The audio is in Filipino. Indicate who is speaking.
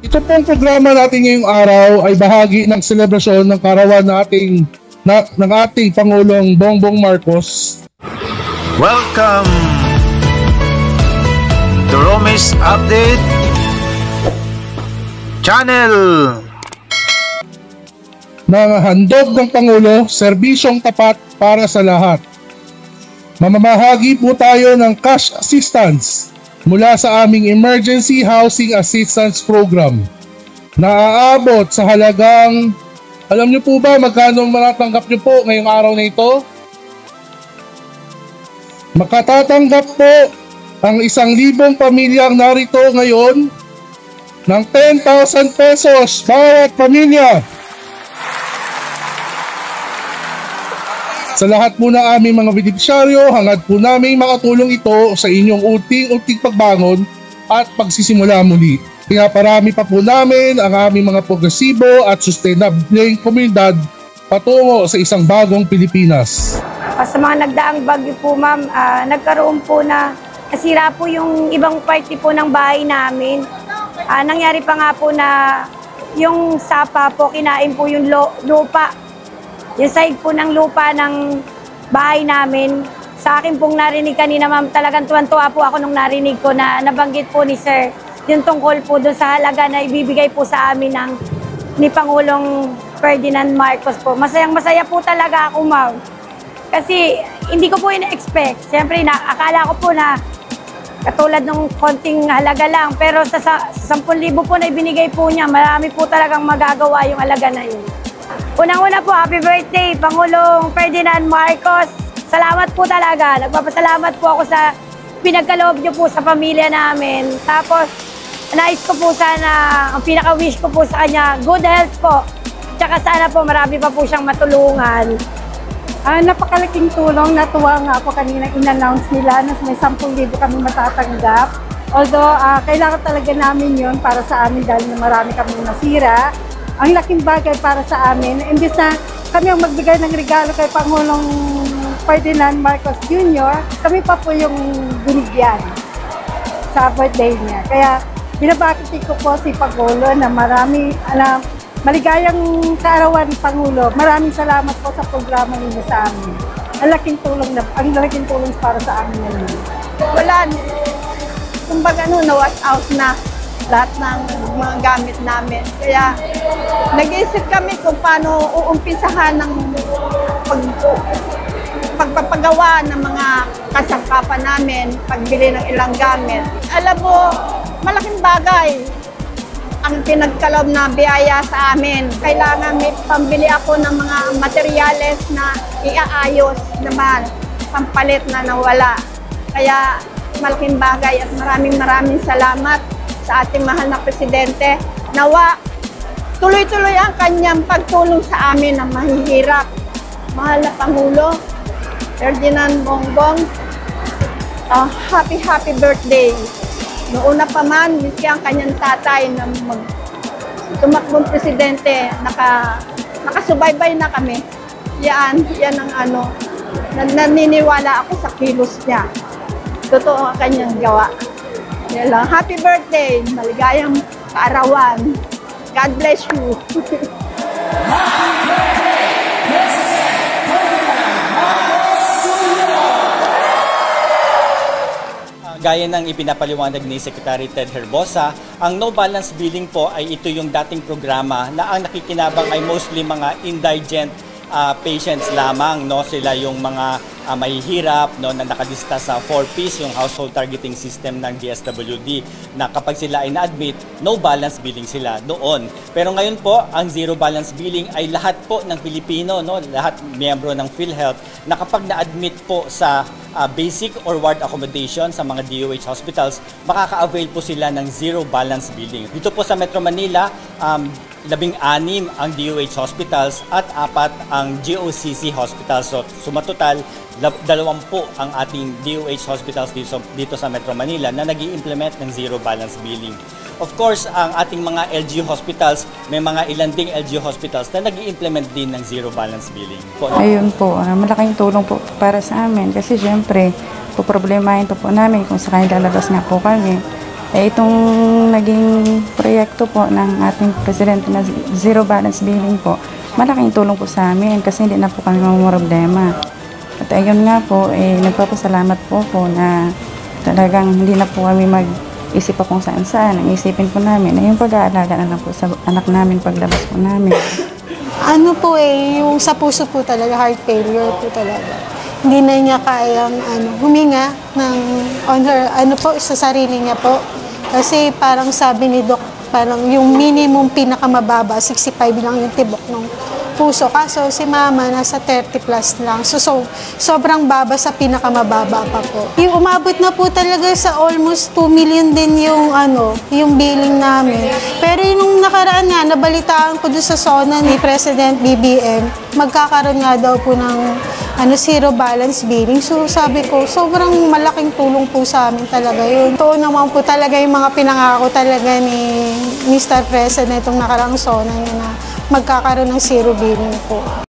Speaker 1: Ito pong programa natin ngayong araw ay bahagi ng selebrasyon ng karawan ng ating Pangulong Bongbong Marcos.
Speaker 2: Welcome to Romis Update Channel.
Speaker 1: Ng handog ng Pangulo, serbisyong tapat para sa lahat. Mamamahagi po tayo ng cash assistance mula sa aming Emergency Housing Assistance Program na aabot sa halagang, alam niyo po ba magkano matatanggap niyo po ngayong araw na ito? Makatatanggap po ang 1,000 pamilyang narito ngayon ng 10,000 pesos bawat pamilya. Sa lahat po ng aming mga benepisyaryo, hangad po namin makatulong ito sa inyong unting-unting pagbangon at pagsisimula muli. Pinaparami pa po namin ang aming mga progresibo at sustainable komunidad patungo sa isang bagong Pilipinas.
Speaker 3: Sa mga nagdaang bagyo po ma'am, nagkaroon po na nasira po yung ibang party po ng bahay namin. Nangyari pa nga po na yung sapa po, kinain po yung lupa. Yung side po ng lupa ng bahay namin. Sa akin pong narinig kanina ma'am, talagang tuwan-tuwa po ako nung narinig ko na nabanggit po ni Sir yung tungkol po doon sa halaga na ibibigay po sa amin ni Pangulong Ferdinand Marcos po. Masayang-masaya po talaga ako ma'am. Kasi hindi ko po in-expect. Siyempre, akala ko po na katulad ng konting halaga lang. Pero sa 10,000 po na ibinigay po niya, marami po talagang magagawa yung halaga na yun. Unang-una po, happy birthday, Pangulong Ferdinand Marcos. Salamat po talaga. Nagpapasalamat po ako sa pinagkaloob niyo po sa pamilya namin. Tapos, nais ko po sana, ang pinaka-wish ko po sa kanya, good health po. Tsaka sana po marami pa po siyang matulungan. Napakalaking tulong. Natuwa nga ako kanina in-announce nila na may 10,000 kami matatanggap. Although, kailangan talaga namin yun para sa amin dahil marami kami nasira. Ang laking bagay para sa amin. Imbis na kami ang magbigay ng regalo kay Pangulong Ferdinand Marcos Jr., kami pa po yung binigyan sa birthday niya. Kaya binabati ko po si Pangulo na maligayang kaarawan ni Pangulo. Maraming salamat po sa programa niyo sa amin. Ang laking tulong para sa amin yun.
Speaker 4: Wala, kumbaga na-wash out na lahat ng mga gamit namin. Kaya nag-iisip kami kung paano uumpisahan ng pagpapagawa ng mga kasangkapan namin, pagbili ng ilang gamit. Alam mo, malaking bagay ang pinagkaloob na biyaya sa amin. Kailangan may pambili ako ng mga materyales na iaayos naman, pampalit na nawala. Kaya malaking bagay at maraming salamat sa ating mahal na Presidente. Nawa, tuloy-tuloy ang kanyang pagtulong sa amin na mahihirap. Mahal na Pangulo, Ferdinand Bongbong, happy birthday. Noon na pa man, miski ang kanyang tatay na tumakbong Presidente, nakasubaybay na kami. Yan ang naniniwala ako sa kilos niya. Totoo ang kanyang gawa. Yan lang. Happy birthday! Maligayang kaarawan. God bless you.
Speaker 5: Gaya ng ipinapaliwanag ni Secretary Ted Herbosa, ang no balance billing po ay ito yung dating programa na ang nakikinabang ay mostly mga indigent patients lamang, no? Sila yung mga mahihirap, no, na nakalista sa 4Ps, yung household targeting system ng DSWD, na kapag sila ay na-admit, no balance billing sila doon. Pero ngayon po, ang zero balance billing ay lahat po ng Pilipino, no, lahat miyembro ng PhilHealth, na kapag na-admit po sa basic or ward accommodation sa mga DOH hospitals, makaka-avail po sila ng zero balance billing. Dito po sa Metro Manila, 16 ang DOH hospitals at 4 ang GOCC hospitals. So, sumatotal, 20 ang ating DOH hospitals dito sa Metro Manila na nag-i-implement ng zero balance billing. Of course, ang ating mga LGU hospitals, may mga ilan ding LGU hospitals na nag-i-implement din ng zero balance billing.
Speaker 6: Ayun po, malaking tulong po para sa amin kasi syempre, poproblemahin po namin kung sakaling lalabas nga po kami. Itong naging proyekto po ng ating presidente na zero balance billing po, malaking tulong po sa amin kasi hindi na po kami mamumroblema. At ayun nga po, nagpapasalamat po na talagang hindi na po kami mag-isip pa kung saan-saan. Ang isipin po namin ay yung pag-aalaga na lang po sa anak namin paglabas po namin.
Speaker 7: Ano po yung sa puso po talaga, heart failure po talaga. Hindi na niya kayang huminga sa sarili niya po. Kasi parang sabi ni Doc, parang yung minimum pinakamababa, 65 lang yung tibok ng puso. Kaso si Mama nasa 30 plus lang. So sobrang baba sa pinakamababa pa po. Yung umabot na po talaga sa almost 2 million din yung billing namin. Pero yung nakaraan nga, nabalitaan ko doon sa SONA ni President BBM, magkakaroon nga daw po ng zero balance billing. So sabi ko, sobrang malaking tulong po sa amin talaga yun. Ito naman po talaga yung mga pinangako talaga ni Mr. President itong nakaraang SONA niya na magkakaroon ng zero billing po.